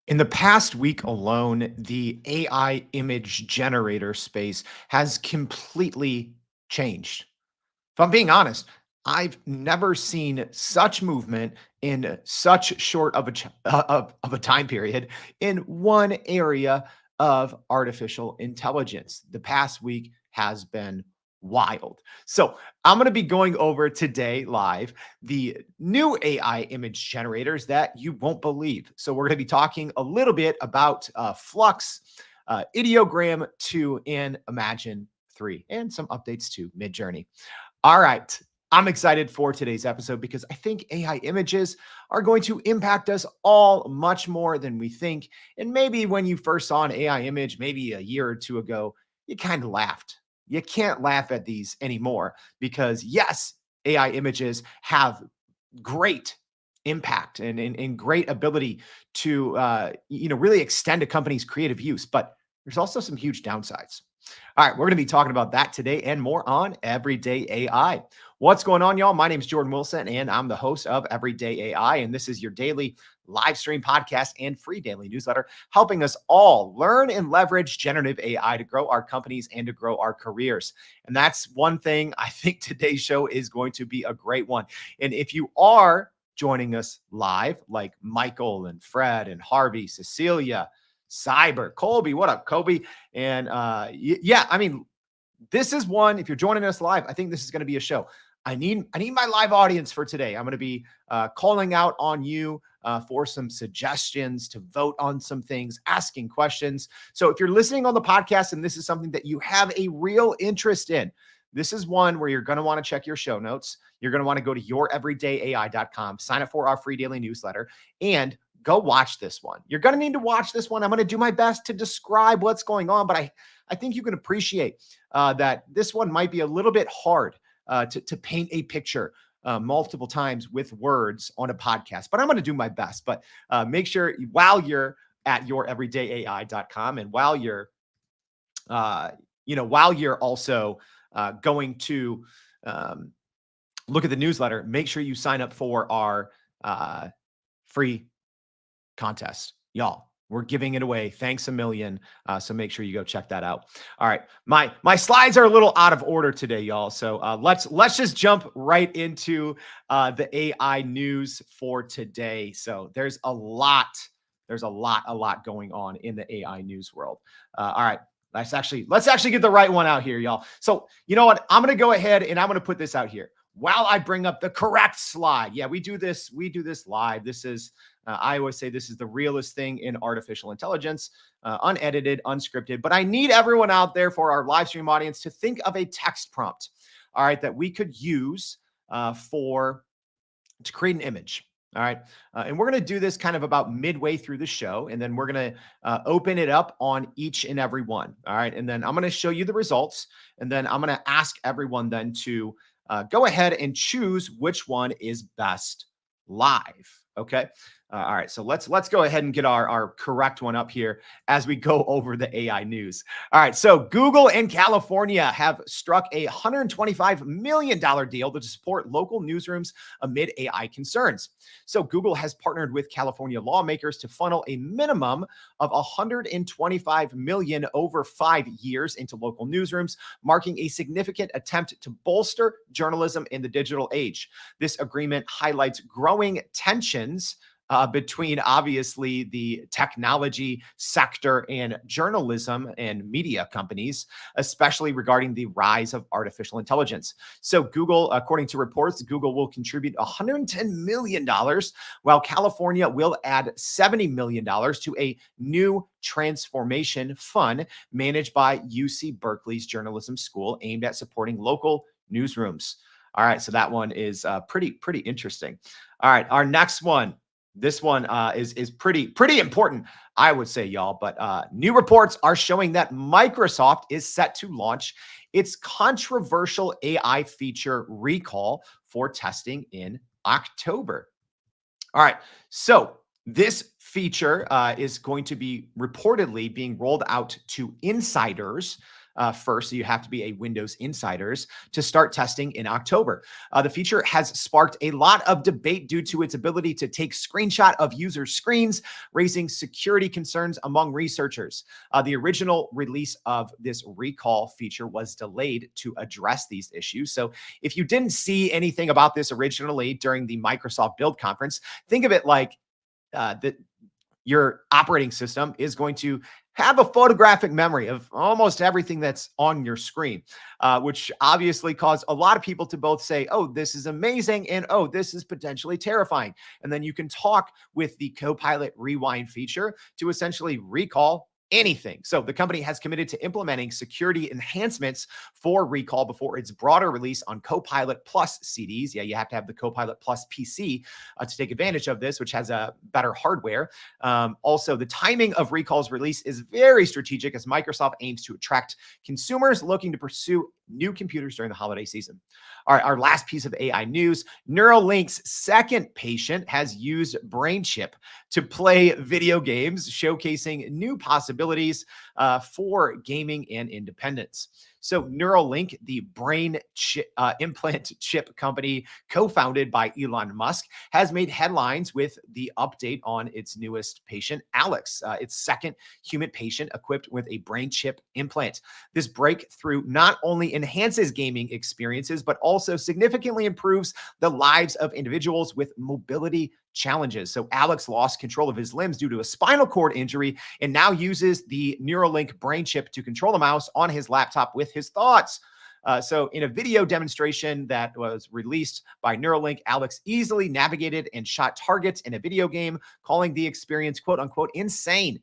In the past week alone, the AI image generator space has completely changed. If I'm being honest, I've never seen such movement in such short of a time period in one area of artificial intelligence. The past week has been wild. So, I'm going to be going over today live the new AI image generators that you won't believe. So, we're going to be talking a little bit about Flux, Ideogram 2, and Imagen 3, and some updates to Midjourney. All right. I'm excited for today's episode because I think AI images are going to impact us all much more than we think. And maybe when you first saw an AI image, maybe a year or two ago, you kind of laughed. You can't laugh at these anymore because, yes, AI images have great impact and great ability to really extend a company's creative use, but there's also some huge downsides. All right, we're going to be talking about that today and more on Everyday AI. What's going on, y'all? My name is Jordan Wilson, and I'm the host of Everyday AI, and this is your daily live stream podcast and free daily newsletter, helping us all learn and leverage generative AI to grow our companies and to grow our careers. And that's one thing I think today's show is going to be a great one. And if you are joining us live, like Michael and Fred and Harvey, Cecilia, Cyber, Colby, what up, Kobe? And yeah, I mean, this is one. If you're joining us live, I think this is going to be a show. I need my live audience for today. I'm going to be calling out on you for some suggestions to vote on some things, asking questions. So if you're listening on the podcast and this is something that you have a real interest in, this is one where you're going to want to check your show notes. You're going to want to go to youreverydayai.com, sign up for our free daily newsletter, and go watch this one. You're going to need to watch this one. I'm going to do my best to describe what's going on, but I think you can appreciate that this one might be a little bit hard to paint a picture multiple times with words on a podcast, but I'm going to do my best. But make sure while you're at youreverydayai.com and while you're, while you're also going to look at the newsletter, make sure you sign up for our free contest. Y'all, we're giving it away. Thanks a million. So make sure you go check that out. All right. My slides are a little out of order today, y'all. So let's just jump right into the AI news for today. So there's a lot going on in the AI news world. All right. Let's actually get the right one out here, y'all. So you know what? I'm gonna go ahead and I'm gonna put this out here while I bring up the correct slide. Yeah, we do this live. This is I always say this is the realest thing in artificial intelligence, unedited, unscripted. But I need everyone out there for our live stream audience to think of a text prompt, all right, that we could use to create an image. All right. And we're going to do this kind of about midway through the show. And then we're going to open it up on each and every one. All right. And then I'm going to show you the results. And then I'm going to ask everyone then to go ahead and choose which one is best live. Okay. All right. So let's go ahead and get our correct one up here as we go over the AI news. All right. So Google and California have struck a $125 million deal to support local newsrooms amid AI concerns. So Google has partnered with California lawmakers to funnel a minimum of $125 million over 5 years into local newsrooms, marking a significant attempt to bolster journalism in the digital age. This agreement highlights growing tensions between obviously the technology sector and journalism and media companies, especially regarding the rise of artificial intelligence. So Google, according to reports, Google will contribute $110 million, while California will add $70 million to a new transformation fund managed by UC Berkeley's journalism school aimed at supporting local newsrooms. All right, so that one is pretty interesting. All right, our next one. This one is pretty important, I would say, y'all. But new reports are showing that Microsoft is set to launch its controversial AI feature recall for testing in October. All right, so this feature is going to be reportedly being rolled out to insiders first. So you have to be a Windows insiders to start testing in October. The feature has sparked a lot of debate due to its ability to take screenshot of users' screens, raising security concerns among researchers. The original release of this recall feature was delayed to address these issues. So if you didn't see anything about this originally during the Microsoft Build conference, think of it like that your operating system is going to have a photographic memory of almost everything that's on your screen, which obviously caused a lot of people to both say, oh, this is amazing, and oh, this is potentially terrifying. And then you can talk with the Copilot Rewind feature to essentially recall anything. So the company has committed to implementing security enhancements for recall before its broader release on Copilot Plus CDs. Yeah, you have to have the Copilot Plus PC to take advantage of this, which has a better hardware. Also, the timing of recall's release is very strategic as Microsoft aims to attract consumers looking to pursue new computers during the holiday season. All right, our last piece of AI news, Neuralink's second patient has used BrainChip to play video games, showcasing new possibilities for gaming and independence. So Neuralink, the brain implant chip company co-founded by Elon Musk, has made headlines with the update on its newest patient, Alex, its second human patient equipped with a brain chip implant. This breakthrough not only enhances gaming experiences, but also significantly improves the lives of individuals with mobility challenges. So Alex lost control of his limbs due to a spinal cord injury and now uses the Neuralink brain chip to control the mouse on his laptop with his thoughts. So in a video demonstration that was released by Neuralink, Alex easily navigated and shot targets in a video game, calling the experience quote unquote insane.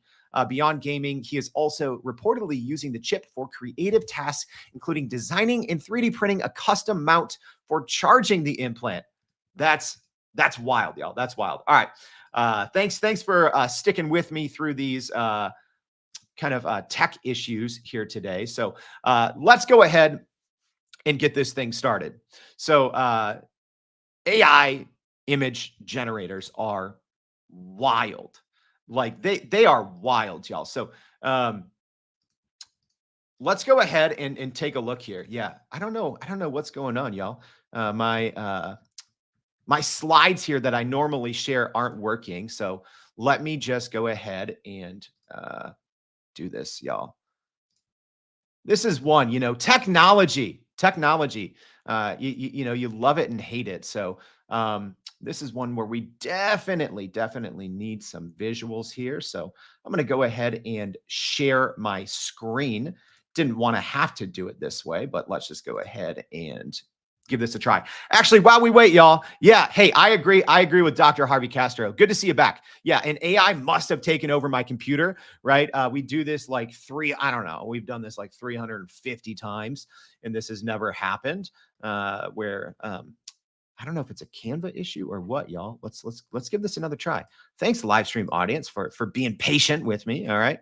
Beyond gaming, he is also reportedly using the chip for creative tasks, including designing and 3D printing a custom mount for charging the implant. That's wild, y'all. That's wild. All right. Thanks for sticking with me through these kind of tech issues here today. So let's go ahead and get this thing started. So AI image generators are wild. Like they are wild, y'all. So let's go ahead and take a look here. Yeah, I don't know what's going on, y'all. My slides here that I normally share aren't working. So let me just go ahead and do this, y'all. This is one, technology. You love it and hate it. So this is one where we definitely need some visuals here. So I'm going to go ahead and share my screen. Didn't want to have to do it this way, but let's just go ahead and give this a try. Actually, while we wait, y'all, yeah, hey, I agree with Dr. Harvey Castro. Good to see you back. Yeah, and AI must have taken over my computer, right? We do this like we've done this like 350 times, and this has never happened. Where I don't know if it's a Canva issue or what, y'all. Let's give this another try. Thanks, live stream audience, for being patient with me. All right.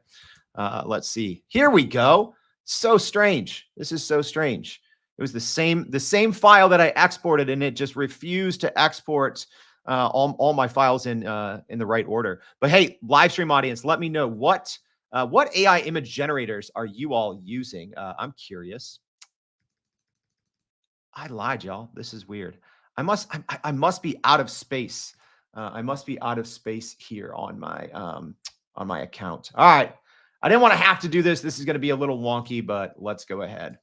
Let's see. Here we go. So strange. This is so strange. It was the same file that I exported, and it just refused to export all my files in the right order. But hey, live stream audience, let me know what AI image generators are you all using? I'm curious. I lied, y'all. This is weird. I must be out of space. I must be out of space here on my account. All right. I didn't want to have to do this. This is going to be a little wonky, but let's go ahead.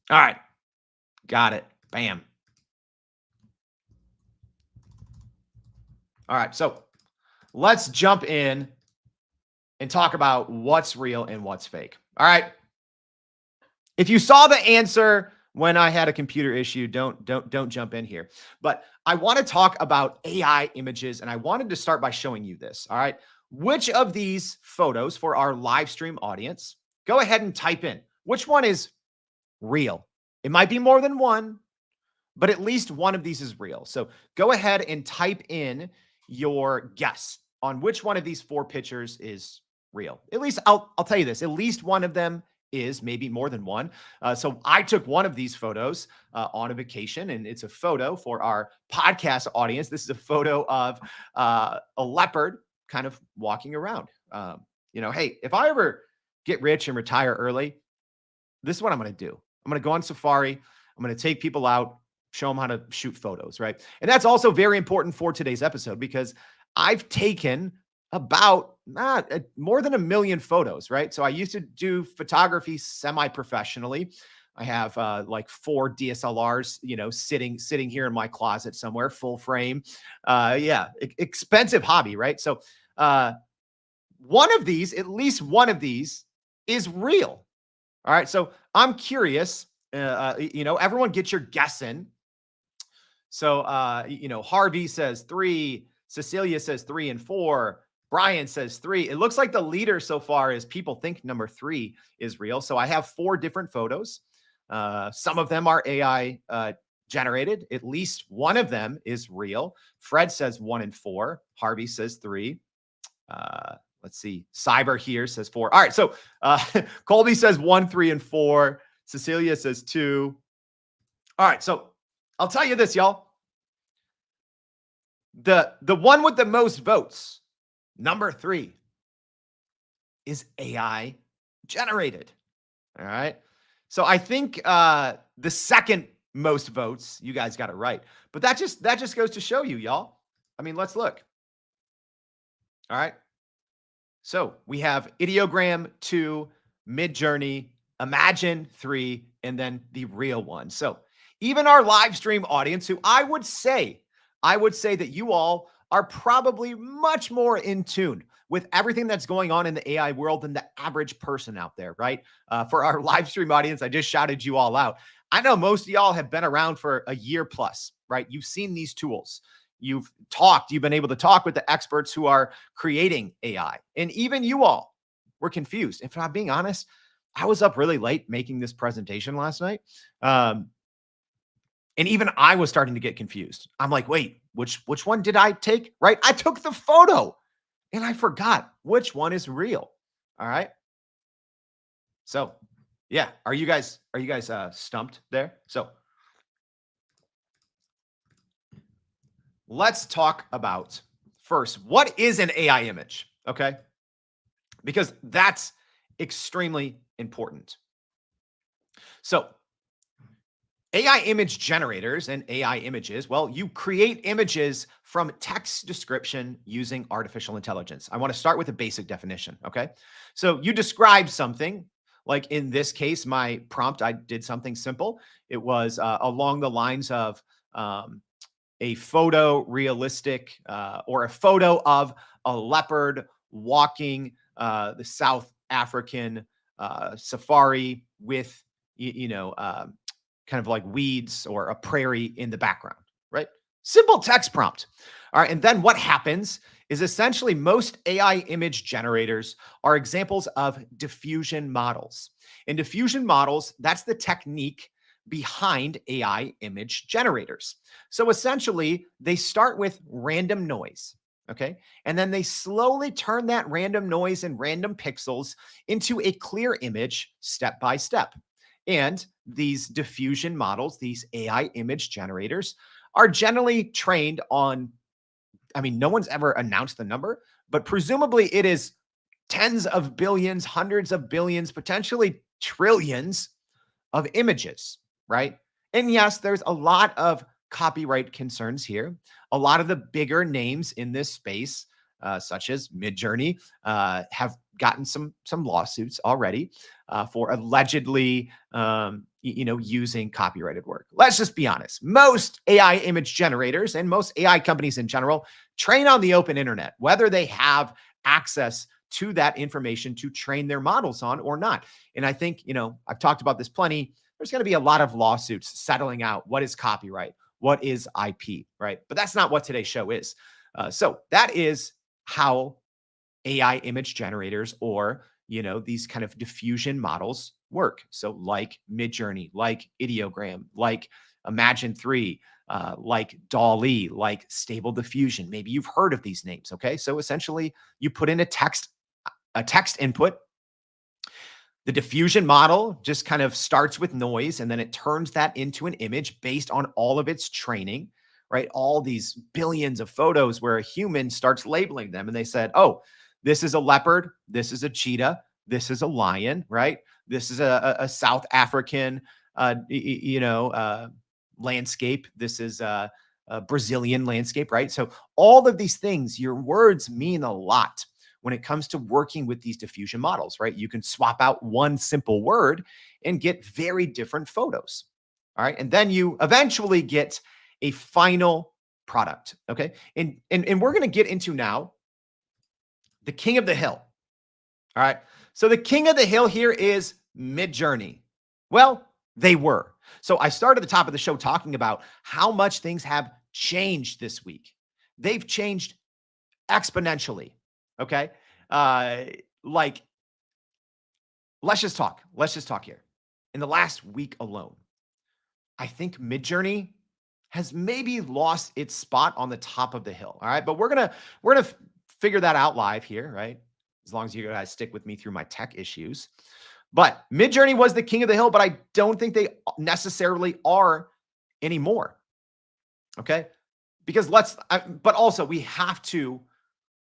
All right. Got it. Bam. All right. So let's jump in and talk about what's real and what's fake. All right. If you saw the answer when I had a computer issue, don't jump in here. But I want to talk about AI images, and I wanted to start by showing you this. All right. Which of these photos for our live stream audience, go ahead and type in which one is real. It might be more than one, but at least one of these is real. So go ahead and type in your guess on which one of these four pictures is real. At least I'll tell you this, at least one of them is, maybe more than one. So I took one of these photos on a vacation, and it's a photo for our podcast audience. This is a photo of a leopard kind of walking around. Hey, if I ever get rich and retire early, this is what I'm going to do. I'm going to go on Safari. I'm going to take people out, show them how to shoot photos, right? And that's also very important for today's episode because I've taken about more than 1 million photos, right? So I used to do photography semi-professionally. I have like 4 DSLRs, sitting here in my closet somewhere, full frame. Yeah, expensive hobby, right? So one of these, at least one of these, is real. All right. So I'm curious. Everyone get your guess in. So, Harvey says 3, Cecilia says 3 and 4, Brian says 3. It looks like the leader so far is people think number 3 is real. So I have 4 different photos. Some of them are AI generated. At least one of them is real. Fred says 1 and 4. Harvey says 3. Let's see. Cyber here says 4. All right. So Colby says 1, 3, and 4. Cecilia says 2. All right. So I'll tell you this, y'all. The one with the most votes, number 3, is AI generated. All right. So I think the second most votes, you guys got it right. But that just goes to show you, y'all. I mean, let's look. All right. So we have Ideogram 2, Midjourney, Imagen 3, and then the real one. So even our live stream audience, who I would say that you all are probably much more in tune with everything that's going on in the AI world than the average person out there, right? For our live stream audience, I just shouted you all out. I know most of y'all have been around for a year plus, right? You've seen these tools. You've been able to talk with the experts who are creating AI. And even you all were confused. If I'm being honest, I was up really late making this presentation last night. And even I was starting to get confused. I'm like, wait, which one did I take? Right? I took the photo and I forgot which one is real. All right. So yeah, are you guys stumped there? So let's talk about first, what is an AI image? Okay. Because that's extremely important. So AI image generators and AI images, well, you create images from text description using artificial intelligence. I want to start with a basic definition, okay? So you describe something, like in this case, my prompt, I did something simple. It was along the lines of a photo realistic or a photo of a leopard walking the South African safari with, kind of like weeds or a prairie in the background, right? Simple text prompt. All right. And then what happens is essentially most AI image generators are examples of diffusion models. In diffusion models, that's the technique behind AI image generators. So essentially, they start with random noise. Okay. And then they slowly turn that random noise and random pixels into a clear image step by step. And these diffusion models, these AI image generators, are generally trained on, I mean, no one's ever announced the number, but presumably it is tens of billions, hundreds of billions, potentially trillions of images, right? And yes, there's a lot of copyright concerns here. A lot of the bigger names in this space, such as Midjourney, have gotten some lawsuits already for allegedly, using copyrighted work. Let's just be honest. Most AI image generators and most AI companies in general train on the open internet, whether they have access to that information to train their models on or not. And I think, I've talked about this plenty. There's going to be a lot of lawsuits settling out what is copyright, what is IP, right? But that's not what today's show is. So that is how AI image generators or, these kind of diffusion models work. So like Midjourney, like Ideogram, like Imagen 3, like DALL-E, like Stable Diffusion. Maybe you've heard of these names. Okay. So essentially you put in a text input. The diffusion model just kind of starts with noise and then it turns that into an image based on all of its training, right? All these billions of photos where a human starts labeling them and they said, oh, this is a leopard, this is a cheetah, This is a lion, right? This is a South African, landscape. This is a Brazilian landscape, right? So all of these things, your words mean a lot when it comes to working with these diffusion models, right? You can swap out one simple word and get very different photos. All right. And then you eventually get a final product. Okay. And we're going to get into now the king of the hill. All right. So the king of the hill here is Midjourney. Well, they were. So I started at the top of the show talking about how much things have changed this week. They've changed exponentially. Okay. Uh, like, let's just talk. Let's just talk here. In the last week alone, I think Midjourney has maybe lost its spot on the top of the hill. All right. But we're gonna figure that out live here, right? As long as you guys stick with me through my tech issues. But Midjourney was the king of the hill, but I don't think they necessarily are anymore. Okay. Because but also we have to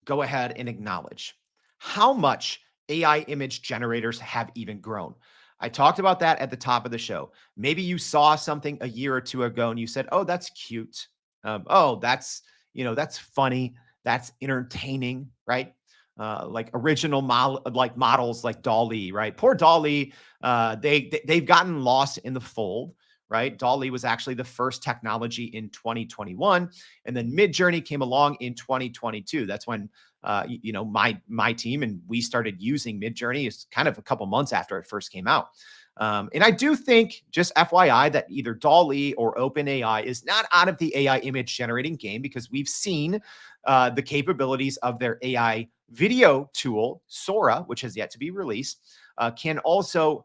go ahead and acknowledge how much AI image generators have even grown. I talked about that at the top of the show. Maybe you saw something a year or two ago and you said, "Oh, that's cute. Oh, that's funny. That's entertaining, right?" Like original like models like Dolly, right? Poor Dolly. They've gotten lost in the fold, right? Dolly was actually the first technology in 2021, and then Midjourney came along in 2022. That's when my team and we started using Midjourney. Is kind of a couple months after it first came out. And I do think, just FYI, that either Dolly or OpenAI is not out of the AI image generating game, because we've seen the capabilities of their AI video tool, Sora, which has yet to be released, can also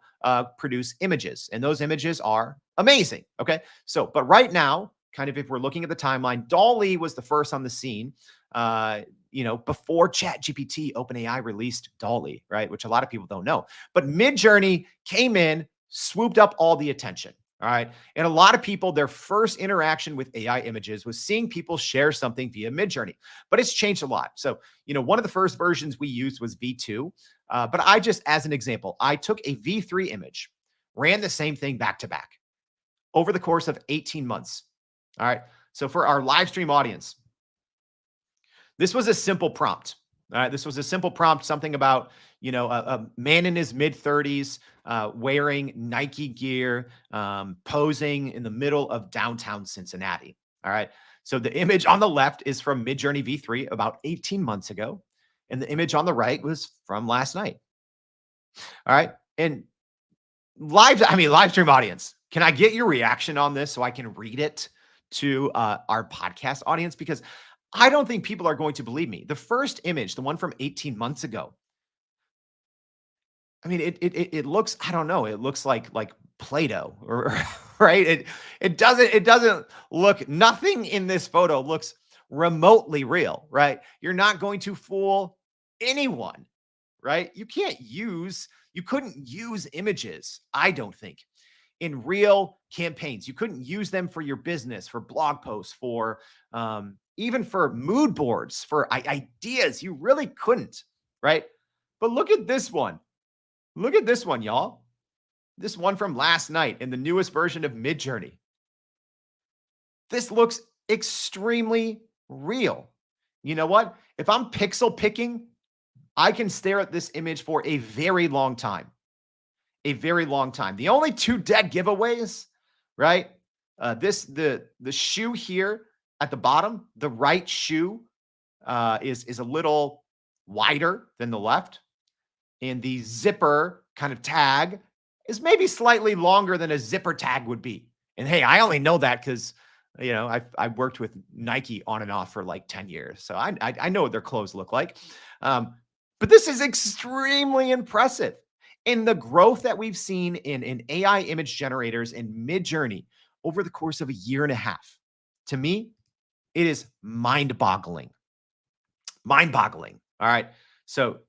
produce images. And those images are amazing. Okay. So, but right now, kind of if we're looking at the timeline, Dolly was the first on the scene. Before ChatGPT, OpenAI released Dolly, right? Which a lot of people don't know. But Midjourney came in, swooped up all the attention. All right. And a lot of people, their first interaction with AI images was seeing people share something via Midjourney, but it's changed a lot. So, one of the first versions we used was V2. But I just, as an example, I took a V3 image, ran the same thing back to back over the course of 18 months. All right. So for our live stream audience, this was a simple prompt. All right. This was a simple prompt, something about, a man in his mid 30s, wearing Nike gear, posing in the middle of downtown Cincinnati. All right. So the image on the left is from Midjourney V3 about 18 months ago. And the image on the right was from last night. All right. And live stream audience, can I get your reaction on this so I can read it to our podcast audience? Because I don't think people are going to believe me. The first image, the one from 18 months ago, I mean, it looks, I don't know, it looks like Play-Doh, or right? It doesn't look, nothing in this photo looks remotely real, right? You're not going to fool anyone, right? You couldn't use images, I don't think, in real campaigns. You couldn't use them for your business, for blog posts, for even for mood boards, for ideas. You really couldn't, right? But look at this one. Look at this one, y'all. This one from last night in the newest version of Midjourney. This looks extremely real. You know what? If I'm pixel picking, I can stare at this image for a very long time. A very long time. The only two dead giveaways, right? The shoe here at the bottom, the right shoe is a little wider than the left, and the zipper kind of tag is maybe slightly longer than a zipper tag would be. And hey, I only know that because I've worked with Nike on and off for like 10 years, so I know what their clothes look like. But this is extremely impressive. In the growth that we've seen in AI image generators in Midjourney over the course of a year and a half, to me, it is mind-boggling. Mind-boggling. All right. So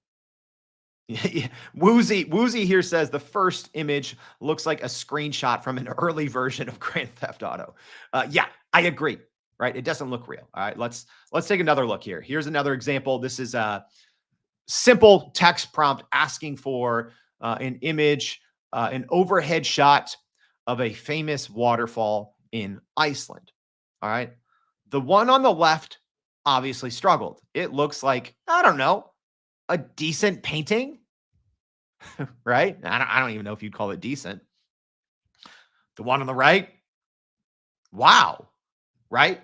Woozy here says the first image looks like a screenshot from an early version of Grand Theft Auto. Yeah, I agree. Right. It doesn't look real. All right. Let's take another look here. Here's another example. This is simple text prompt asking for an image, an overhead shot of a famous waterfall in Iceland. All right. The one on the left obviously struggled. It looks like, I don't know, a decent painting, right? I don't even know if you'd call it decent. The one on the right, wow, right?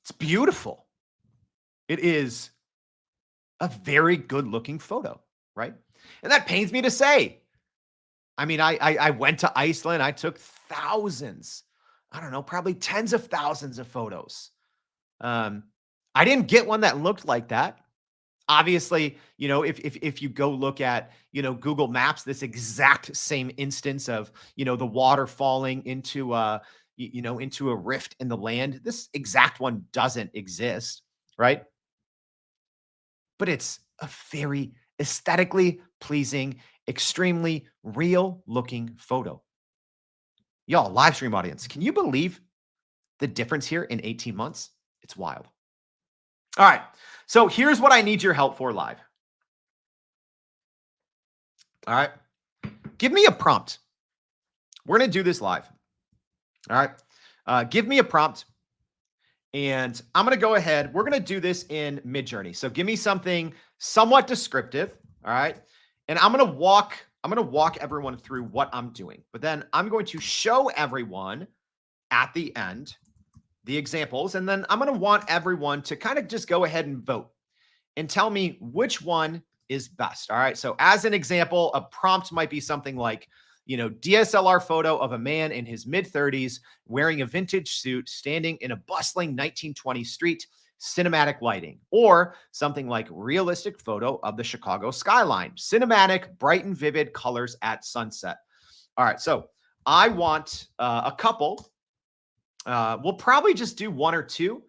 It's beautiful. It is a very good looking photo, right? And that pains me to say. I mean, I went to Iceland. I took thousands, I don't know, probably tens of thousands of photos. Um, I didn't get one that looked like that. Obviously, if you go look at, Google Maps, this exact same instance of, the water falling into into a rift in the land, this exact one doesn't exist, right? But it's a very aesthetically pleasing, extremely real looking photo. Y'all, live stream audience, can you believe the difference here in 18 months? It's wild. All right. So here's what I need your help for live. All right. Give me a prompt. We're going to do this live. All right. Give me a prompt. And I'm going to go ahead. We're going to do this in Midjourney. So give me something somewhat descriptive. All right. And I'm going to walk everyone through what I'm doing. But then I'm going to show everyone at the end the examples. And then I'm going to want everyone to kind of just go ahead and vote and tell me which one is best. All right. So as an example, a prompt might be something like, DSLR photo of a man in his mid 30s wearing a vintage suit standing in a bustling 1920s street, cinematic lighting, or something like realistic photo of the Chicago skyline, cinematic, bright and vivid colors at sunset. All right. So I want a couple. We'll probably just do one or two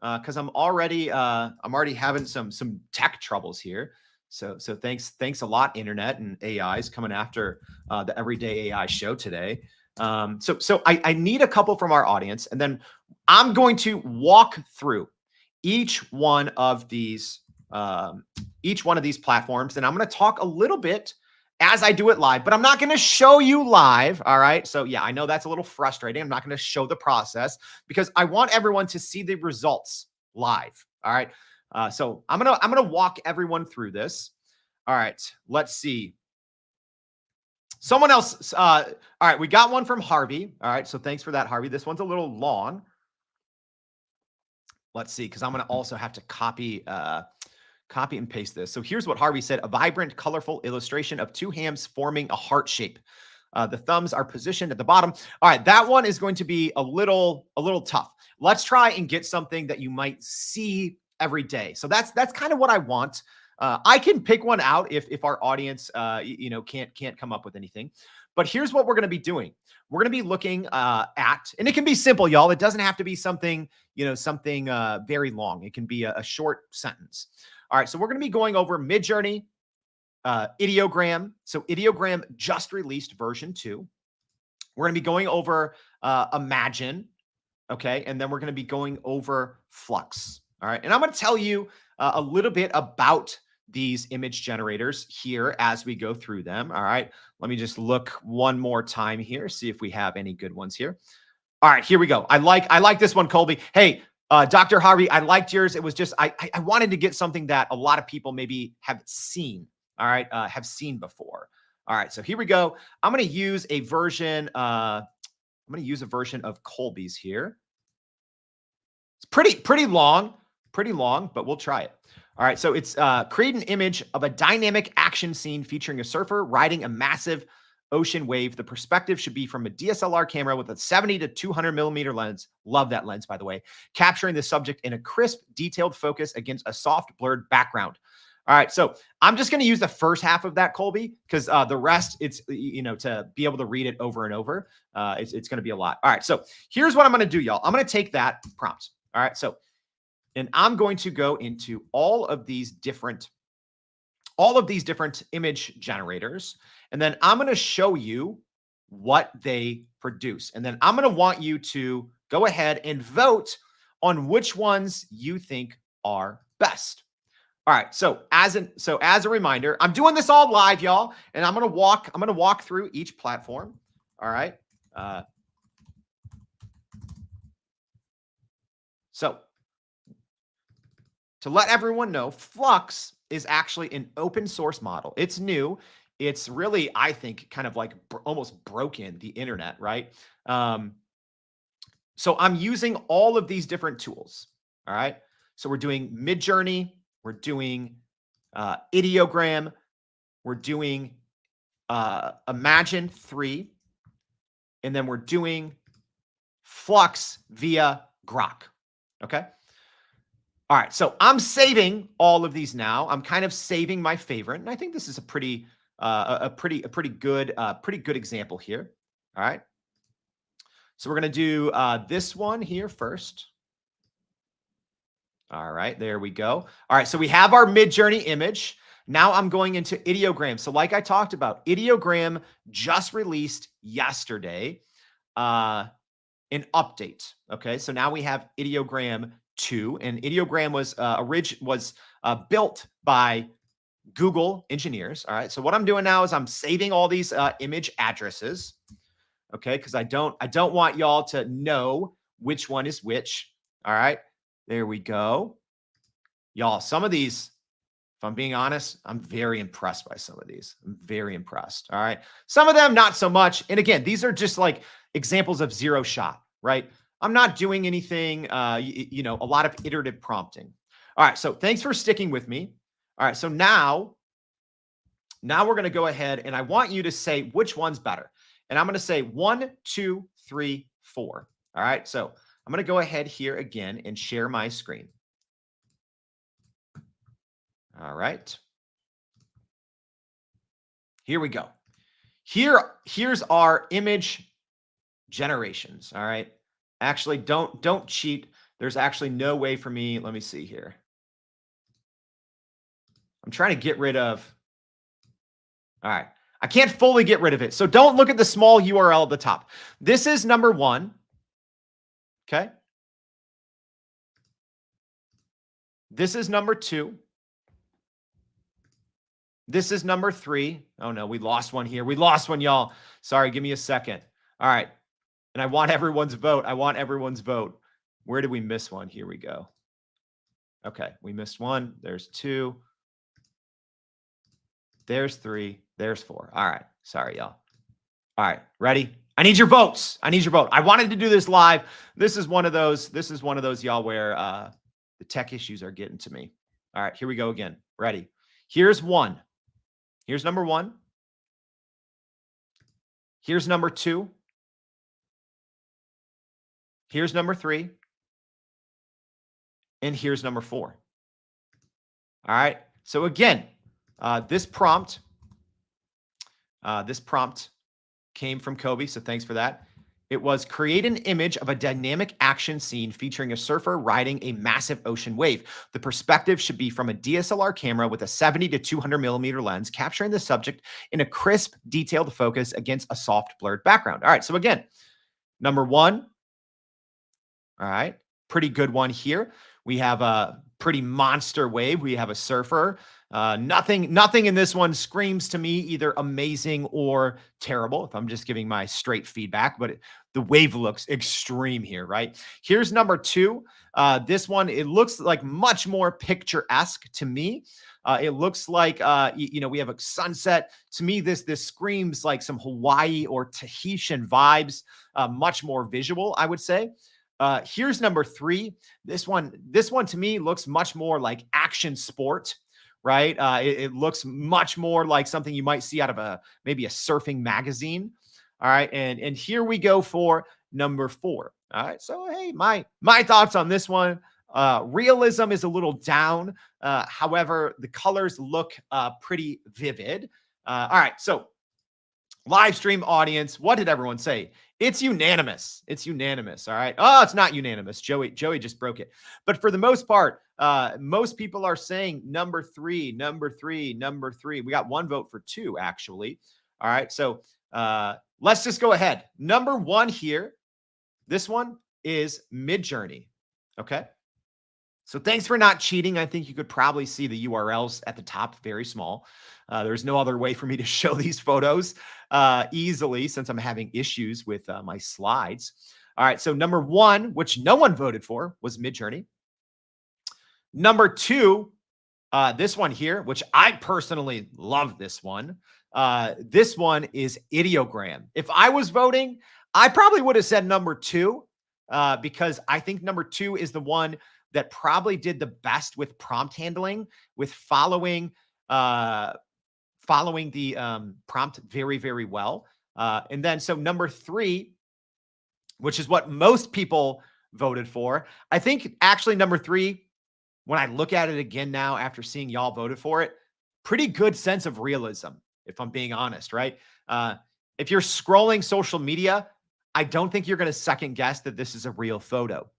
because I'm already having some tech troubles here. So thanks a lot, internet and AIs coming after the Everyday AI show today. So I need a couple from our audience, and then I'm going to walk through each one of these platforms, and I'm going to talk a little bit as I do it live, but I'm not going to show you live. All right. So yeah, I know that's a little frustrating. I'm not going to show the process because I want everyone to see the results live. All right. So I'm gonna walk everyone through this. All right, let's see. Someone else. All right, we got one from Harvey. All right, so thanks for that, Harvey. This one's a little long. Let's see, because I'm gonna also have to copy and paste this. So here's what Harvey said: a vibrant, colorful illustration of two hands forming a heart shape. The thumbs are positioned at the bottom. All right, that one is going to be a little tough. Let's try and get something that you might see every day. So that's kind of what I want. I can pick one out if our audience can't come up with anything. But here's what we're going to be doing. We're going to be looking at, and it can be simple, y'all. It doesn't have to be something very long. It can be a short sentence. All right, so we're going to be going over Midjourney, Ideogram. So Ideogram just released version 2. We're going to be going over Imagen. Okay. And then we're going to be going over Flux. All right. And I'm going to tell you a little bit about these image generators here as we go through them. All right. Let me just look one more time here, see if we have any good ones here. All right, here we go. I like this one, Colby. Hey, Dr. Harvey, I liked yours. It was just, I wanted to get something that a lot of people maybe have seen. All right. Have seen before. All right. So here we go. I'm going to use a version. I'm going to use a version of Colby's here. It's pretty long, but we'll try it. All right, so it's create an image of a dynamic action scene featuring a surfer riding a massive ocean wave. The perspective should be from a DSLR camera with a 70 to 200 millimeter lens. Love that lens, by the way. Capturing the subject in a crisp, detailed focus against a soft, blurred background. All right, so I'm just going to use the first half of that, Colby, because the rest, it's, to be able to read it over and over, it's going to be a lot. All right, so here's what I'm going to do, y'all. I'm going to take that prompt. All right, so, and I'm going to go into all of these different image generators, and then I'm going to show you what they produce. And then I'm going to want you to go ahead and vote on which ones you think are best. All right. So as a reminder, I'm doing this all live, y'all, and I'm gonna walk through each platform. All right. Uh, so to let everyone know, Flux is actually an open source model. It's new. It's really, I think, kind of like almost broken the internet, right? Um, so I'm using all of these different tools. All right. So we're doing Midjourney, we're doing Ideogram, we're doing Imagen 3, and then we're doing Flux via Grok. Okay. All right. So I'm saving all of these now. I'm kind of saving my favorite, and I think this is a pretty good example here. All right. So we're gonna do this one here first. All right, there we go. All right, so we have our Midjourney image. Now I'm going into Ideogram. So like I talked about, Ideogram just released yesterday an update. Okay, so now we have Ideogram 2, and Ideogram was built by Google engineers. All right, so what I'm doing now is I'm saving all these image addresses. Okay, because I don't want y'all to know which one is which. All right, there we go. Y'all, some of these, if I'm being honest, I'm very impressed by some of these. I'm very impressed. All right. Some of them, not so much. And again, these are just like examples of zero shot, right? I'm not doing anything, a lot of iterative prompting. All right. So thanks for sticking with me. All right. So now we're going to go ahead and I want you to say which one's better. And I'm going to say 1, 2, 3, 4. All right. So I'm going to go ahead here again and share my screen. All right. Here we go. Here's our image generations. All right. Actually, don't cheat. There's actually no way for me. Let me see here. I'm trying to get rid of. All right. I can't fully get rid of it. So don't look at the small URL at the top. This is number 1. Okay. This is number 2. This is number 3. Oh no, we lost one here. We lost one, y'all. Sorry, give me a second. All right. And I want everyone's vote. I want everyone's vote. Where did we miss one? Here we go. Okay, we missed 1. There's 2. There's 3. There's 4. All right. Sorry, y'all. All right, ready? I need your votes. I need your vote. I wanted to do this live. This is one of those, y'all, where the tech issues are getting to me. All right, here we go again. Ready? Here's 1. Here's number 1. Here's number 2. Here's number 3. And here's number 4. All right. So again, this prompt came from Kobe. So thanks for that. It was create an image of a dynamic action scene featuring a surfer riding a massive ocean wave. The perspective should be from a DSLR camera with a 70 to 200 millimeter lens, capturing the subject in a crisp, detailed focus against a soft, blurred background. All right. So again, number 1. All right. Pretty good one here. We have a pretty monster wave. We have a surfer. Nothing in this one screams to me either amazing or terrible, if I'm just giving my straight feedback, but the wave looks extreme here, right? Here's number 2. This one, it looks like much more picturesque to me. It looks like, we have a sunset. To me, this screams like some Hawaii or Tahitian vibes, much more visual, I would say. Here's number 3. This one to me looks much more like action sport, right? It looks much more like something you might see out of maybe a surfing magazine. All right, and here we go for number 4. All right, so hey, my thoughts on this one. Realism is a little down. However, the colors look pretty vivid. All right, so live stream audience, what did everyone say? It's unanimous. It's unanimous. All right. Oh, it's not unanimous. Joey just broke it. But for the most part, most people are saying number 3, number 3, number 3. We got 1 vote for 2, actually. All right. So let's just go ahead. Number 1 here. This one is Midjourney. Okay. So thanks for not cheating. I think you could probably see the URLs at the top, very small. There's no other way for me to show these photos easily since I'm having issues with my slides. All right, so number one, which no one voted for, was Midjourney. Number two, this one here, which I personally love this one. This one is Ideogram. If I was voting, I probably would have said number two because I think number two is the one that probably did the best with prompt handling, with uh, following the prompt very, very well. And then so number three, which is what most people voted for, I think actually number three, when I look at it again now after seeing y'all voted for it, pretty good sense of realism, if I'm being honest, right? If you're scrolling social media, I don't think you're going to second guess that this is a real photo.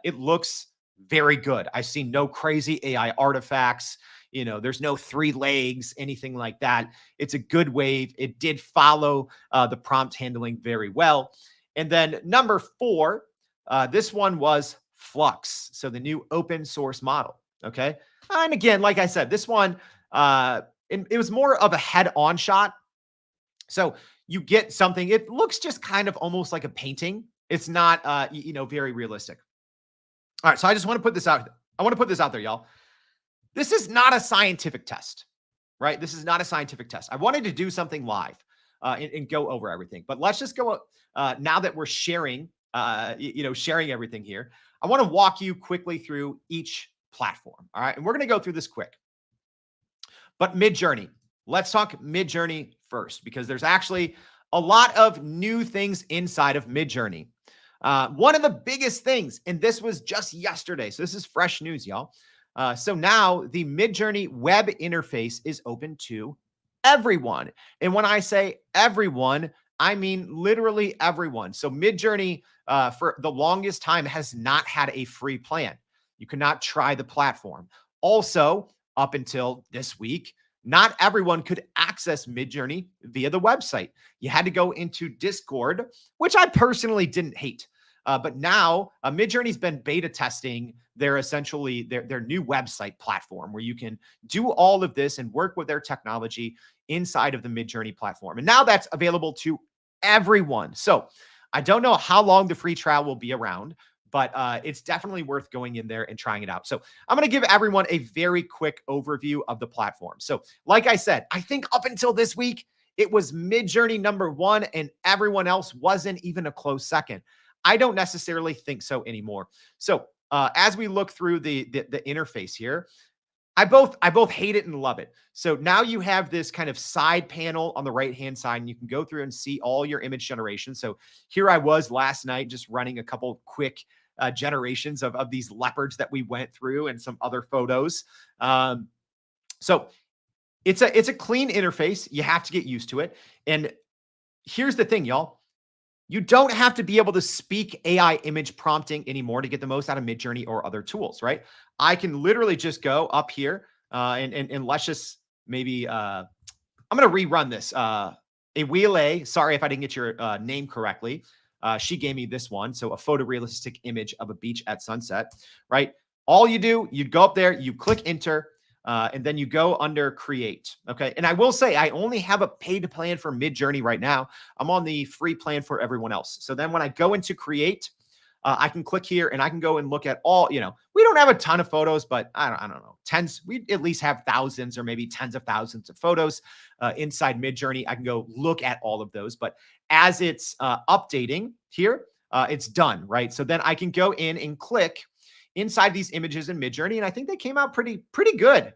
It looks very good. I see no crazy AI artifacts. There's no three legs, anything like that. It's a good wave. It did follow the prompt handling very well. And then number four, this one was Flux. So the new open source model. Okay. And again, like I said, this one, it was more of a head on shot. So you get something, it looks just kind of almost like a painting. It's not, very realistic. All right. So I just want to put this out. I want to put this out there, y'all. This is not a scientific test, right? This is not a scientific test. I wanted to do something live and go over everything, but let's just go now that we're sharing, sharing everything here. I want to walk you quickly through each platform. All right. And we're going to go through this quick. But Midjourney, let's talk Midjourney first, because there's actually a lot of new things inside of Midjourney. One of the biggest things, and this was just yesterday, so this is fresh news, y'all. So now the Midjourney web interface is open to everyone. And when I say everyone, I mean literally everyone. So Midjourney, for the longest time, has not had a free plan. You cannot try the platform. Also, up until this week, not everyone could access Midjourney via the website. You had to go into Discord, which I personally didn't hate. But now Midjourney's been beta testing their new website platform where you can do all of this and work with their technology inside of the Midjourney platform. And now that's available to everyone. So I don't know how long the free trial will be around, but it's definitely worth going in there and trying it out. So I'm going to give everyone a very quick overview of the platform. So like I said, I think up until this week, it was Midjourney number one and everyone else wasn't even a close second. I don't necessarily think so anymore. So as we look through the interface here, I both hate it and love it. So now you have this kind of side panel on the right-hand side, and you can go through and see all your image generation. So here I was last night just running a couple quick generations of these leopards that we went through and some other photos. So it's a clean interface. You have to get used to it. And here's the thing, y'all. You don't have to be able to speak AI image prompting anymore to get the most out of Midjourney or other tools, right? I can literally just go up here and let's just maybe, I'm going to rerun this. Awile, sorry if I didn't get your name correctly. She gave me this one. So a photorealistic image of a beach at sunset, right? All you do, you go up there, you click enter, and then you go under create. Okay. And I will say, I only have a paid plan for Midjourney right now. I'm on the free plan for everyone else. So then when I go into create, I can click here and I can go and look at all, we don't have a ton of photos, but I don't know, tens, we at least have thousands or maybe tens of thousands of photos inside Midjourney. I can go look at all of those, but as it's updating here, it's done, right? So then I can go in and click inside these images in Midjourney, and I think they came out pretty good.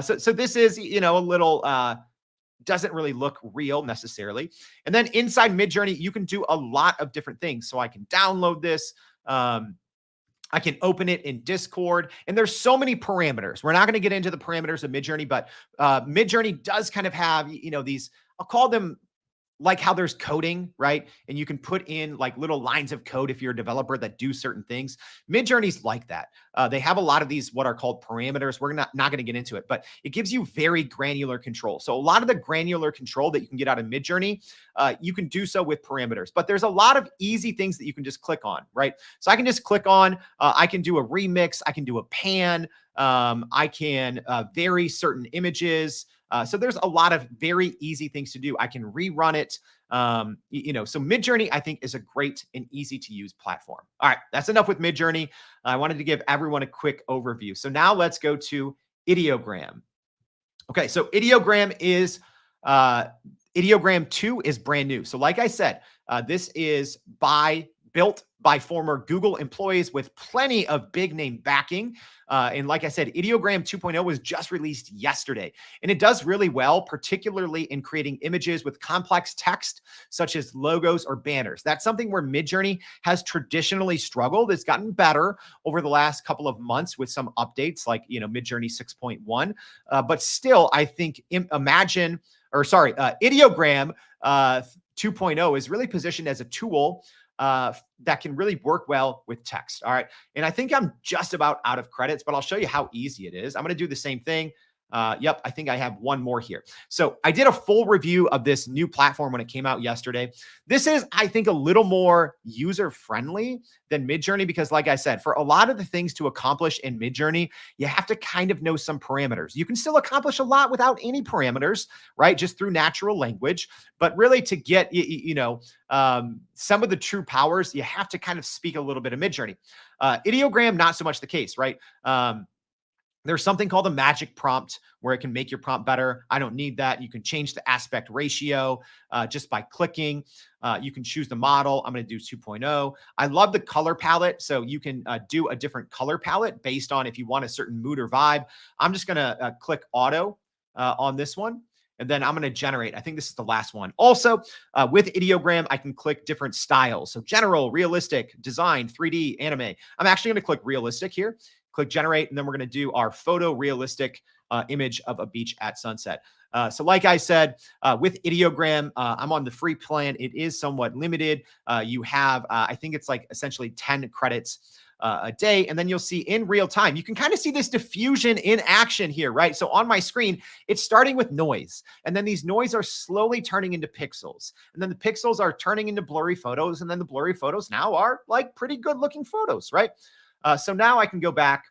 So this is, a little, doesn't really look real necessarily. And then inside Midjourney, you can do a lot of different things. So I can download this. I can open it in Discord, and there's so many parameters. We're not going to get into the parameters of Midjourney, but Midjourney does kind of have, these, I'll call them like how there's coding, right? And you can put in like little lines of code if you're a developer that do certain things. Midjourney's like that. They have a lot of these what are called parameters. We're not going to get into it, but it gives you very granular control. So a lot of the granular control that you can get out of Midjourney, you can do so with parameters. But there's a lot of easy things that you can just click on, right? So I can just click on. I can do a remix. I can do a pan. I can vary certain images. So there's a lot of very easy things to do. I can rerun it. So Midjourney, I think, is a great and easy to use platform. All right, that's enough with Midjourney. I wanted to give everyone a quick overview. So now let's go to Ideogram. Okay, so Ideogram 2 is brand new. So like I said, this is built by former Google employees with plenty of big name backing. And like I said, Ideogram 2.0 was just released yesterday. And it does really well, particularly in creating images with complex text, such as logos or banners. That's something where Midjourney has traditionally struggled. It's gotten better over the last couple of months with some updates like, Midjourney 6.1. But still, I think Ideogram 2.0 is really positioned as a tool that can really work well with text. All right. And I think I'm just about out of credits, but I'll show you how easy it is. I'm going to do the same thing. Yep, I think I have one more here. So I did a full review of this new platform when it came out yesterday. This is, I think, a little more user-friendly than Midjourney because, like I said, for a lot of the things to accomplish in Midjourney, you have to kind of know some parameters. You can still accomplish a lot without any parameters, right? Just through natural language. But really to get, some of the true powers, you have to kind of speak a little bit of Midjourney. Ideogram, not so much the case, right? There's something called a magic prompt where it can make your prompt better. I don't need that. You can change the aspect ratio just by clicking. You can choose the model. I'm going to do 2.0. I love the color palette. So you can do a different color palette based on if you want a certain mood or vibe. I'm just going to click auto on this one. And then I'm going to generate. I think this is the last one. Also, with Ideogram, I can click different styles. So general, realistic, design, 3D, anime. I'm actually going to click realistic here. Click generate, and then we're going to do our photorealistic image of a beach at sunset. So like I said, with Ideogram, I'm on the free plan. It is somewhat limited. You have, I think it's like essentially 10 credits a day. And then you'll see in real time, you can kind of see this diffusion in action here, right? So on my screen, it's starting with noise. And then these noise are slowly turning into pixels. And then the pixels are turning into blurry photos. And then the blurry photos now are like pretty good looking photos, right? So now I can go back,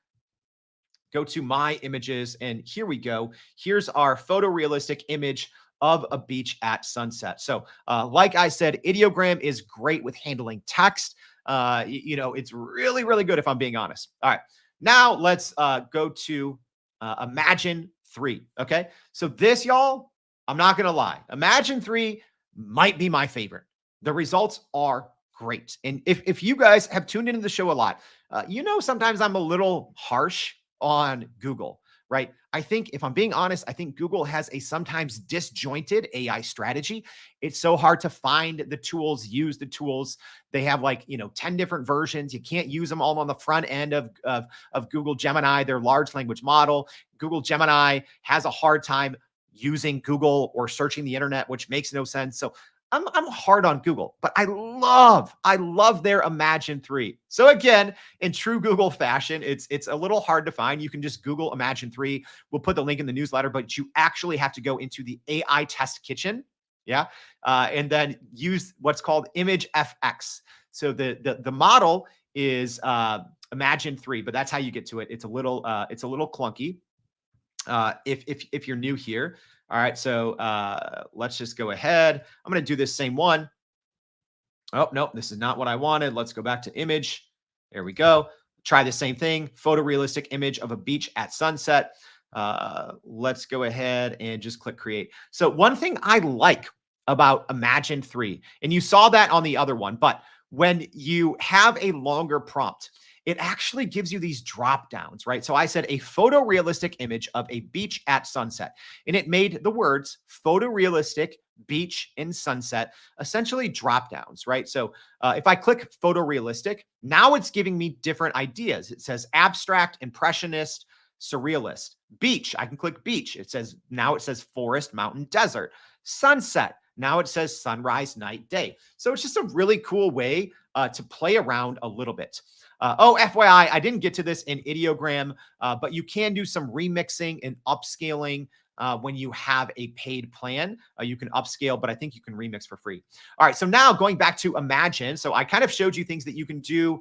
go to my images, and here we go. Here's our photorealistic image of a beach at sunset. So like I said, Ideogram is great with handling text. It's really, really good if I'm being honest. All right, now let's go to Imagen 3, okay? So this, y'all, I'm not going to lie. Imagen 3 might be my favorite. The results are great. And if you guys have tuned into the show a lot, sometimes I'm a little harsh on Google, right? I think if I'm being honest, I think Google has a sometimes disjointed AI strategy. It's so hard to find the tools, use the tools. They have 10 different versions. You can't use them all on the front end of Google Gemini, their large language model. Google Gemini has a hard time using Google or searching the internet, which makes no sense. So I'm hard on Google, but I love their Imagen 3. So again, in true Google fashion, it's a little hard to find. You can just Google Imagen 3. We'll put the link in the newsletter, but you actually have to go into the AI test kitchen, yeah, and then use what's called Image FX. So the model is Imagen 3, but that's how you get to it. It's a little clunky. If you're new here. All right, so let's just go ahead. I'm going to do this same one. Oh, no, this is not what I wanted. Let's go back to image. There we go. Try the same thing. Photorealistic image of a beach at sunset. Let's go ahead and just click create. So one thing I like about Imagen 3, and you saw that on the other one, but when you have a longer prompt, it actually gives you these drop downs, right? So I said a photorealistic image of a beach at sunset, and it made the words photorealistic beach in sunset essentially drop downs, right? So if I click photorealistic, now it's giving me different ideas. It says abstract, impressionist, surrealist, beach. I can click beach. Now it says forest, mountain, desert, sunset, Now it says sunrise, night, day. So it's just a really cool way to play around a little bit. Oh, FYI, I didn't get to this in Ideogram, but you can do some remixing and upscaling when you have a paid plan. You can upscale, but I think you can remix for free. All right, so now going back to Imagen. So I kind of showed you things that you can do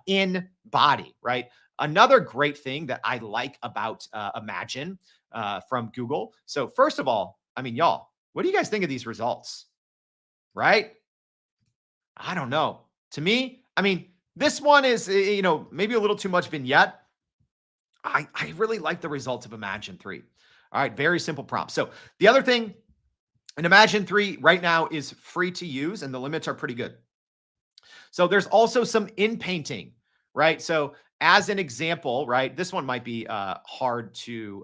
in body, right? Another great thing that I like about Imagen from Google. So first of all, I mean, y'all, what do you guys think of these results? Right? I don't know. To me, I mean, this one is, maybe a little too much vignette. I really like the results of Imagen 3. All right, very simple prompt. So the other thing in Imagen 3 right now is free to use, and the limits are pretty good. So there's also some in painting, right? So as an example, right, this one might be hard to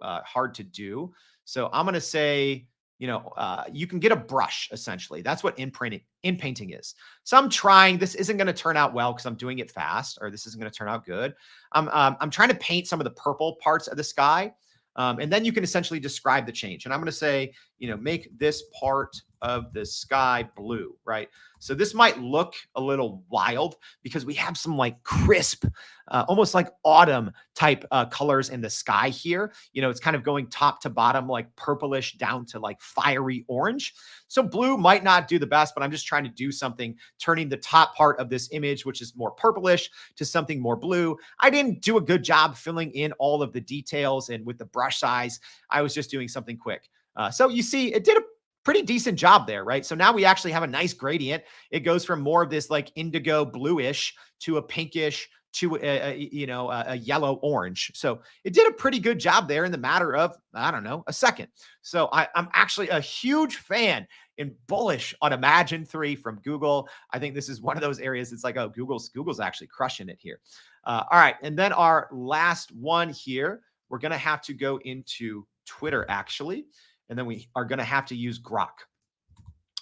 do. So I'm going to say, you can get a brush essentially. That's what in painting is. So I'm trying. This isn't going to turn out well because I'm doing it fast, or this isn't going to turn out good. I'm trying to paint some of the purple parts of the sky. And then you can essentially describe the change. And I'm going to say, make this part of the sky blue, right? So this might look a little wild because we have some like crisp, almost like autumn type colors in the sky here. It's kind of going top to bottom, like purplish down to like fiery orange. So blue might not do the best, but I'm just trying to do something, turning the top part of this image, which is more purplish, to something more blue. I didn't do a good job filling in all of the details, and with the brush size, I was just doing something quick. So you see, it did a pretty decent job there, right? So now we actually have a nice gradient. It goes from more of this like indigo bluish to a pinkish to a yellow orange. So it did a pretty good job there in the matter of, I don't know, a second. So I'm actually a huge fan and bullish on Imagen 3 from Google. I think this is one of those areas. It's like, oh, Google's actually crushing it here. All right, and then our last one here, we're gonna have to go into Twitter actually. And then we are going to have to use Grok.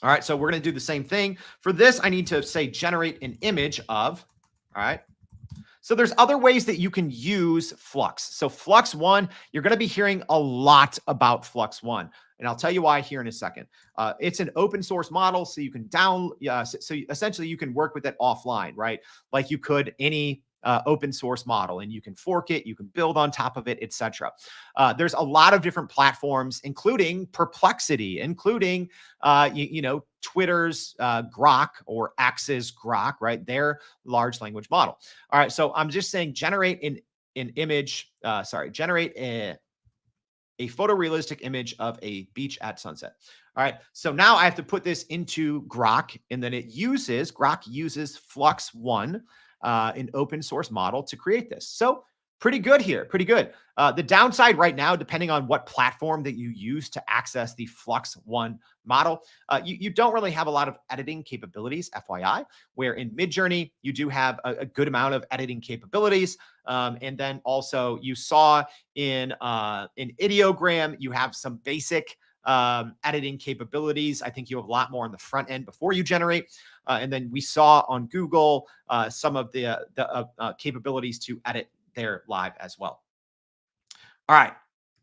All right, so we're going to do the same thing. For this, I need to say generate an image of, all right. So there's other ways that you can use Flux. So Flux 1, you're going to be hearing a lot about Flux 1. And I'll tell you why here in a second. It's an open source model, so you can so essentially you can work with it offline, right? Like you could any open source model, and you can fork it, you can build on top of it, etc. There's a lot of different platforms, including Perplexity, including Twitter's Grok or Axe's Grok, right? Their large language model. All right, so I'm just saying generate an image. Generate a photorealistic image of a beach at sunset. All right, so now I have to put this into Grok, and then Grok uses Flux 1. An open source model to create this. So pretty good here, pretty good. The downside right now, depending on what platform that you use to access the Flux 1 model, you don't really have a lot of editing capabilities, FYI, where in Midjourney, you do have a good amount of editing capabilities. And then also you saw in Ideogram, you have some basic editing capabilities. I think you have a lot more on the front end before you generate. And then we saw on Google some of the capabilities to edit there live as well. All right.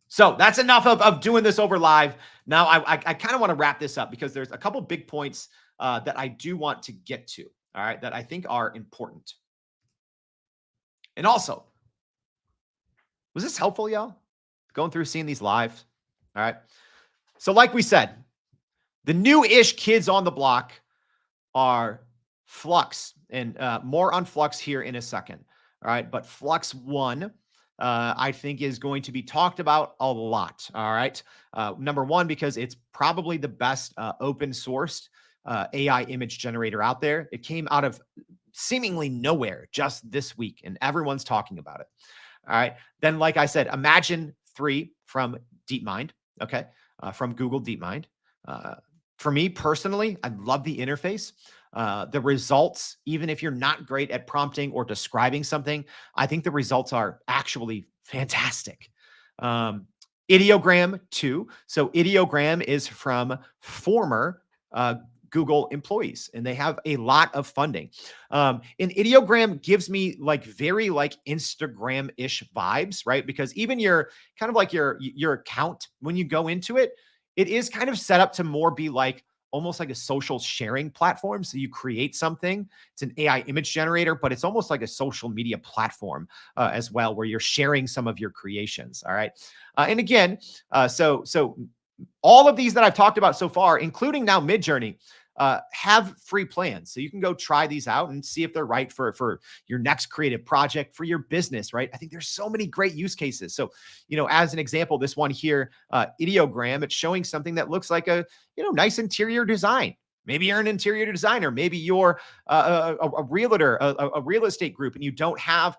So that's enough of doing this over live. Now, I kind of want to wrap this up because there's a couple big points that I do want to get to, all right, that I think are important. And also, was this helpful, y'all? Going through seeing these live? All right. So like we said, the new-ish kids on the block are Flux, and more on Flux here in a second. All right, but Flux 1, I think, is going to be talked about a lot. All right, number one, because it's probably the best open-sourced AI image generator out there. It came out of seemingly nowhere just this week, and everyone's talking about it. All right, then, like I said, Imagen 3 from DeepMind. Okay. From Google DeepMind. For me personally, I love the interface. The results, even if you're not great at prompting or describing something, I think the results are actually fantastic. Ideogram 2. So Ideogram is from former Google employees, and they have a lot of funding. And Ideogram gives me like very like Instagram-ish vibes, right? Because even your kind of like your account, when you go into it, it is kind of set up to more be like almost like a social sharing platform. So you create something, it's an AI image generator, but it's almost like a social media platform as well, where you're sharing some of your creations. All right. And again, so all of these that I've talked about so far, including now Midjourney, have free plans. So you can go try these out and see if they're right for your next creative project, for your business, right? I think there's so many great use cases. So, as an example, this one here, Ideogram, it's showing something that looks like a, nice interior design. Maybe you're an interior designer. Maybe you're a realtor, a real estate group, and you don't have,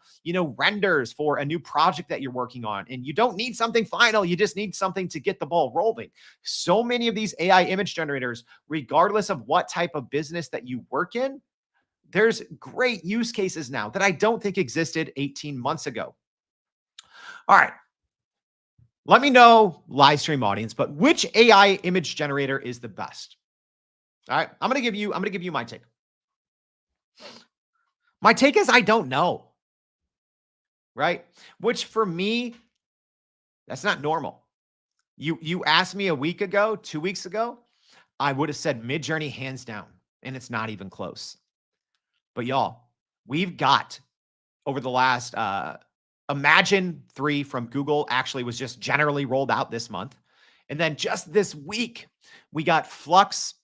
renders for a new project that you're working on. And you don't need something final. You just need something to get the ball rolling. So many of these AI image generators, regardless of what type of business that you work in, there's great use cases now that I don't think existed 18 months ago. All right. Let me know, live stream audience, but which AI image generator is the best? All right. I'm going to give you my take. My take is I don't know. Right? Which for me, that's not normal. You asked me a week ago, 2 weeks ago, I would have said Midjourney hands down, and it's not even close. But y'all, we've got over the last Imagen 3 from Google actually was just generally rolled out this month. And then just this week, we got Flux,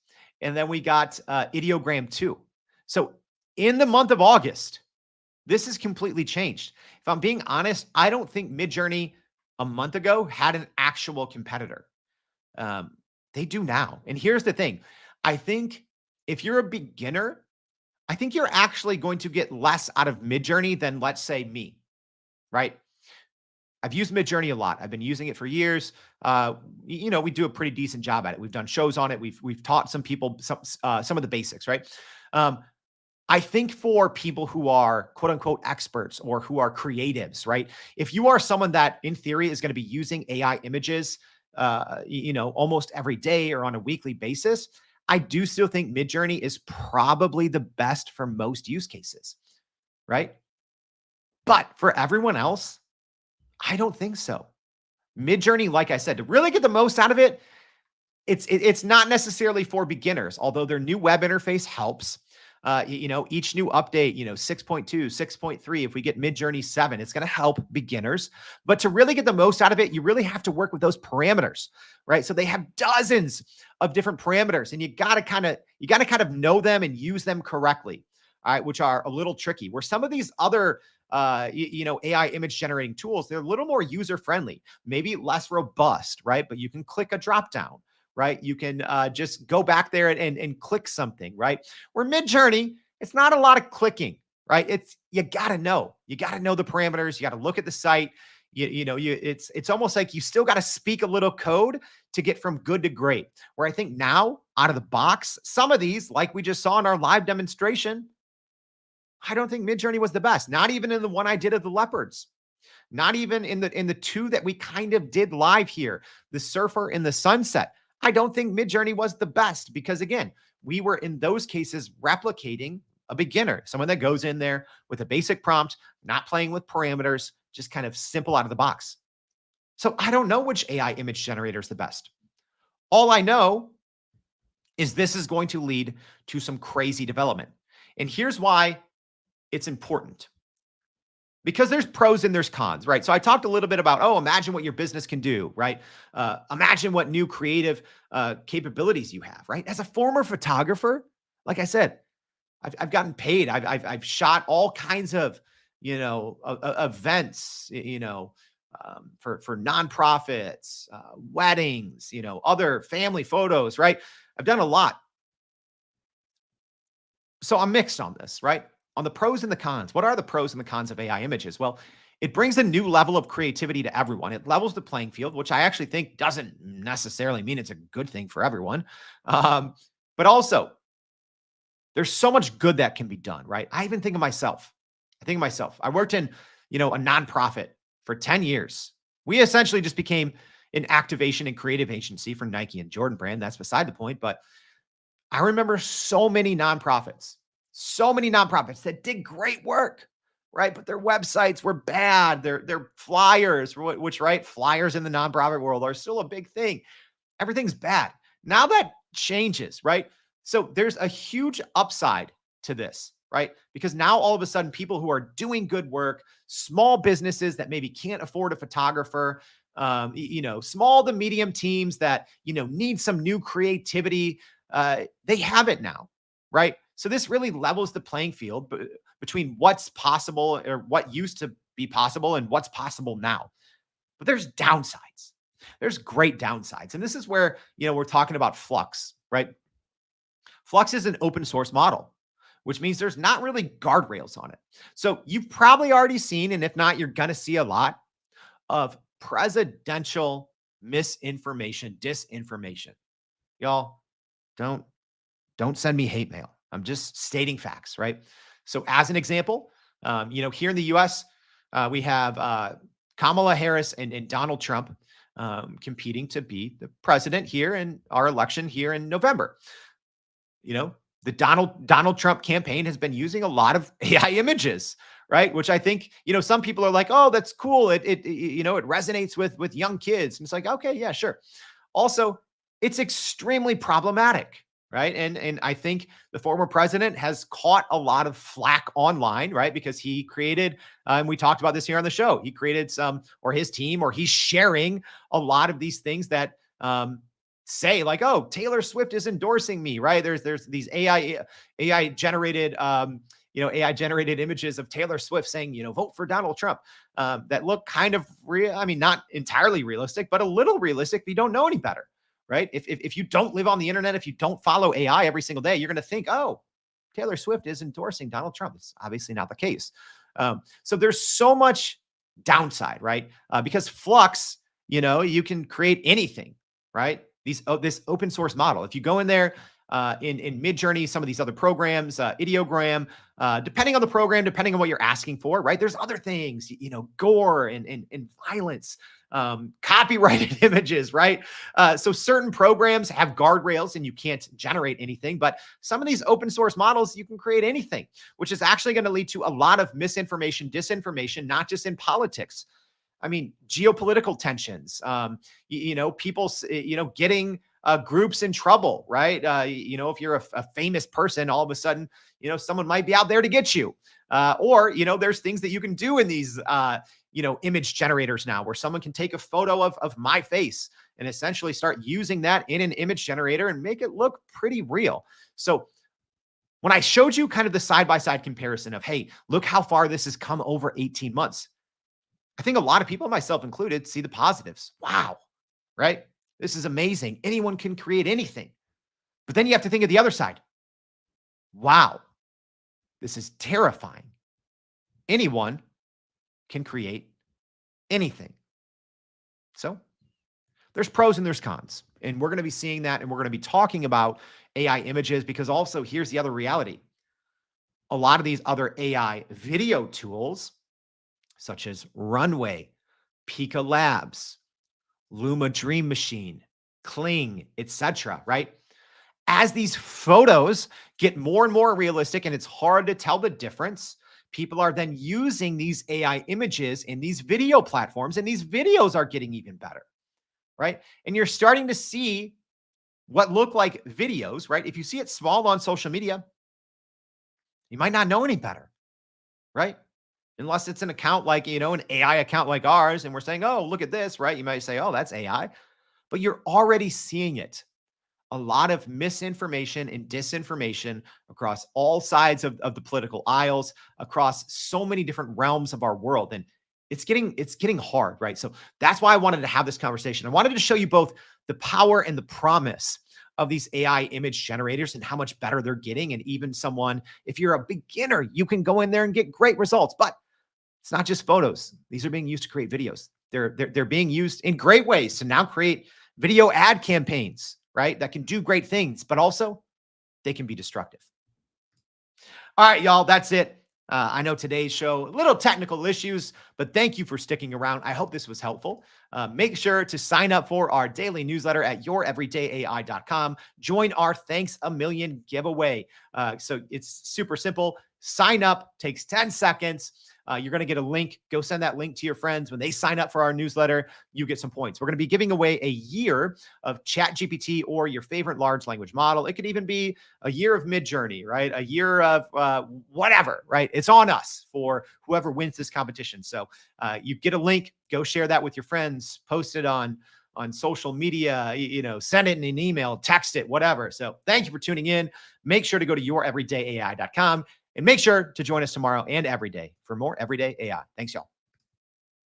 and then we got Ideogram 2. So in the month of August, this has completely changed. If I'm being honest, I don't think Midjourney a month ago had an actual competitor. They do now. And here's the thing. I think if you're a beginner, I think you're actually going to get less out of Midjourney than, let's say, me, right? I've used Midjourney a lot. I've been using it for years. We do a pretty decent job at it. We've done shows on it. We've taught some people some of the basics, right? I think for people who are quote unquote experts or who are creatives, right? If you are someone that in theory is going to be using AI images, almost every day or on a weekly basis, I do still think Midjourney is probably the best for most use cases, right? But for everyone else, I don't think so. Midjourney, like I said, to really get the most out of it, it's not necessarily for beginners, although their new web interface helps. Each new update, 6.2, 6.3, if we get Midjourney 7, it's going to help beginners. But to really get the most out of it, you really have to work with those parameters, right? So they have dozens of different parameters, and you got to kind of know them and use them correctly, all right, which are a little tricky. Where some of these other AI image generating tools, they're a little more user friendly, maybe less robust, right? But you can click a drop down, right? You can just go back there and click something, right? Where Midjourney, it's not a lot of clicking, right? You got to know the parameters. You got to look at the site. It's almost like you still got to speak a little code to get from good to great. Where I think now out of the box, some of these, like we just saw in our live demonstration, I don't think Midjourney was the best. Not even in the one I did of the leopards. Not even in the two that we kind of did live here, the surfer and the sunset. I don't think Midjourney was the best because, again, we were in those cases replicating a beginner, someone that goes in there with a basic prompt, not playing with parameters, just kind of simple out of the box. So I don't know which AI image generator is the best. All I know is this is going to lead to some crazy development. And here's why it's important. Because there's pros and there's cons, right? So I talked a little bit about, imagine what your business can do, right? Imagine what new creative capabilities you have, right? As a former photographer, like I said, I've gotten paid. I've shot all kinds of, events, for nonprofits, weddings, other family photos, right? I've done a lot. So I'm mixed on this, right? On the pros and the cons. What are the pros and the cons of AI images? Well, it brings a new level of creativity to everyone. It levels the playing field, which I actually think doesn't necessarily mean it's a good thing for everyone. But also, there's so much good that can be done, right? I even think of myself. I worked in, a nonprofit for 10 years. We essentially just became an activation and creative agency for Nike and Jordan brand. That's beside the point. But I remember so many nonprofits that did great work, right? But their websites were bad. Their flyers, which, right, flyers in the nonprofit world are still a big thing. Everything's bad. Now that changes, right? So there's a huge upside to this, right? Because now all of a sudden, people who are doing good work, small businesses that maybe can't afford a photographer, small to medium teams that, need some new creativity, they have it now, right? So this really levels the playing field between what's possible or what used to be possible and what's possible now. But there's downsides. There's great downsides. And this is where, we're talking about Flux, right? Flux is an open source model, which means there's not really guardrails on it. So you've probably already seen, and if not, you're going to see a lot of presidential misinformation, disinformation. Y'all, don't don't send me hate mail. I'm just stating facts, right? So as an example, here in the US, we have Kamala Harris and Donald Trump competing to be the president here in our election here in November. The Donald Trump campaign has been using a lot of AI images, right? Which I think, some people are like, oh, that's cool. It resonates with young kids. And it's like, okay, yeah, sure. Also, it's extremely problematic, right? And I think the former president has caught a lot of flack online, right? Because he created, and we talked about this here on the show, he created or his team, or he's sharing a lot of these things that say like, oh, Taylor Swift is endorsing me, right? There's these AI generated, AI generated images of Taylor Swift saying, vote for Donald Trump, that look kind of real. I mean, not entirely realistic, but a little realistic if you don't know any better, right? If you don't live on the internet, if you don't follow AI every single day, you're going to think, oh, Taylor Swift is endorsing Donald Trump. It's obviously not the case. So there's so much downside, right? Because Flux, you can create anything, right? This open source model. If you go in there in Midjourney, some of these other programs, Ideogram, depending on the program, depending on what you're asking for, right? There's other things, gore and violence, copyrighted images, right? So certain programs have guardrails and you can't generate anything, but some of these open source models, you can create anything, which is actually going to lead to a lot of misinformation, disinformation, not just in politics. I mean, geopolitical tensions, people, getting groups in trouble, right? If you're a famous person, all of a sudden, someone might be out there to get you. Or there's things that you can do in these, image generators now where someone can take a photo of my face and essentially start using that in an image generator and make it look pretty real. So when I showed you kind of the side-by-side comparison of, hey, look how far this has come over 18 months. I think a lot of people, myself included, see the positives. Wow, right? This is amazing. Anyone can create anything. But then you have to think of the other side. Wow, this is terrifying. Anyone can create anything. So there's pros and there's cons. And we're going to be seeing that, and we're going to be talking about AI images, because also here's the other reality. A lot of these other AI video tools, such as Runway, Pika Labs, Luma Dream Machine, Kling, etc., right? As these photos get more and more realistic and it's hard to tell the difference, people are then using these AI images in these video platforms, and these videos are getting even better, right? And you're starting to see what look like videos, right? If you see it small on social media, you might not know any better, right? Unless it's an account like, an AI account like ours, and we're saying, oh, look at this, right? You might say, oh, that's AI, but you're already seeing it. A lot of misinformation and disinformation across all sides of the political aisles, across so many different realms of our world. And it's getting hard, right? So that's why I wanted to have this conversation. I wanted to show you both the power and the promise of these AI image generators and how much better they're getting. And even if you're a beginner, you can go in there and get great results. But it's not just photos. These are being used to create videos. They're being used in great ways to now create video ad campaigns, right? That can do great things, but also they can be destructive. All right, y'all, that's it. I know today's show, little technical issues, but thank you for sticking around. I hope this was helpful. Make sure to sign up for our daily newsletter at youreverydayai.com. Join our Thanks a Million giveaway. So it's super simple. Sign up, takes 10 seconds. You're going to get a link. Go send that link to your friends. When they sign up for our newsletter, you get some points. We're going to be giving away a year of ChatGPT or your favorite large language model. It could even be a year of Midjourney, right? A year of whatever, right? It's on us for whoever wins this competition. So you get a link, go share that with your friends, post it on social media, send it in an email, text it, whatever. So thank you for tuning in. Make sure to go to youreverydayai.com and make sure to join us tomorrow and every day for more Everyday AI. Thanks, y'all.